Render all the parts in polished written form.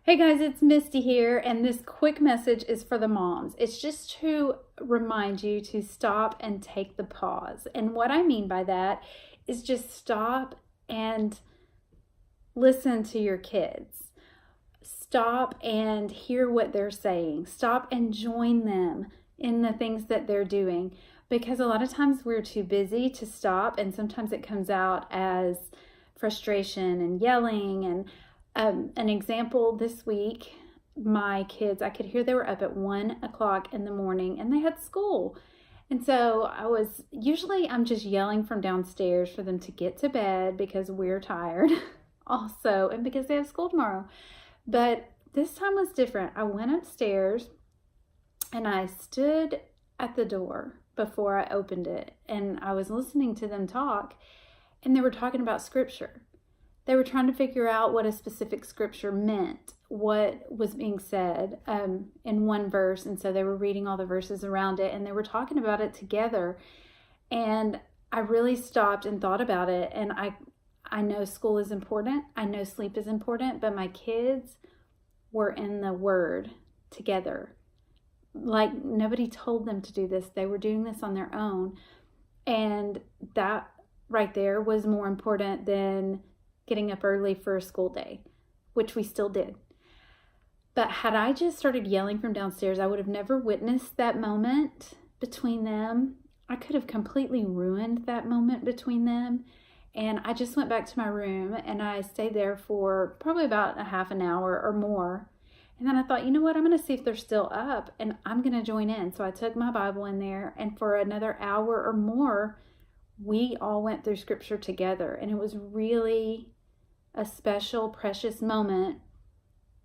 Hey guys, it's Misty here, and this quick message is for the moms. It's just to remind you to stop and take the pause. And what I mean by that is just stop and listen to your kids. Stop and hear what they're saying. Stop and join them in the things that they're doing. Because a lot of times we're too busy to stop, and sometimes it comes out as frustration and yelling. And an example this week, my kids, I could hear they were up at 1 o'clock in the morning and they had school. And so I'm just yelling from downstairs for them to get to bed because we're tired also, and because they have school tomorrow. But this time was different. I went upstairs and I stood at the door before I opened it, and I was listening to them talk, and they were talking about scripture. They were trying to figure out what a specific scripture meant, what was being said in one verse. And so they were reading all the verses around it, and they were talking about it together. And I really stopped and thought about it. And I know school is important. I know sleep is important, but my kids were in the Word together. Like, nobody told them to do this. They were doing this on their own. And that right there was more important than getting up early for a school day, which we still did. But had I just started yelling from downstairs, I would have never witnessed that moment between them. I could have completely ruined that moment between them. And I just went back to my room and I stayed there for probably about a half an hour or more. And then I thought, you know what, I'm going to see if they're still up and I'm going to join in. So I took my Bible in there, and for another hour or more, we all went through scripture together. And it was really a special, precious moment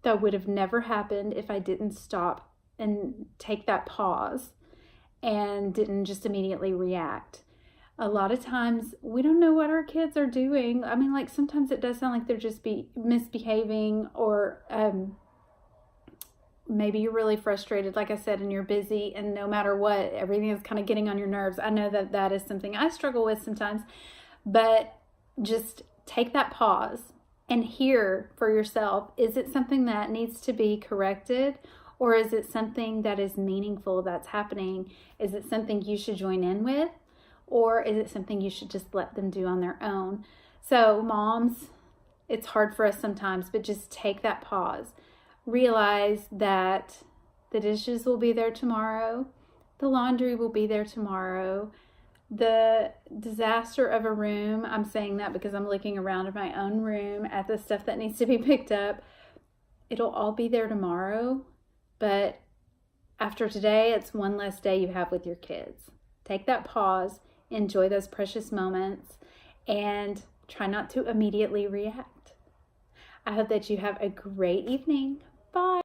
that would have never happened if I didn't stop and take that pause and didn't just immediately react. A lot of times we don't know what our kids are doing. I mean, like, sometimes it does sound like they're just misbehaving, or maybe you're really frustrated, like I said, and you're busy, and no matter what, everything is kind of getting on your nerves. I know that that is something I struggle with sometimes, but just take that pause and hear for yourself. Is it something that needs to be corrected, or is it something that is meaningful that's happening? Is it something you should join in with, or is it something you should just let them do on their own? So moms, it's hard for us sometimes, but just take that pause. Realize that the dishes will be there tomorrow. The laundry will be there tomorrow. The disaster of a room, I'm saying that because I'm looking around in my own room at the stuff that needs to be picked up. It'll all be there tomorrow. But after today, it's one less day you have with your kids. Take that pause, enjoy those precious moments, and try not to immediately react. I hope that you have a great evening. Bye.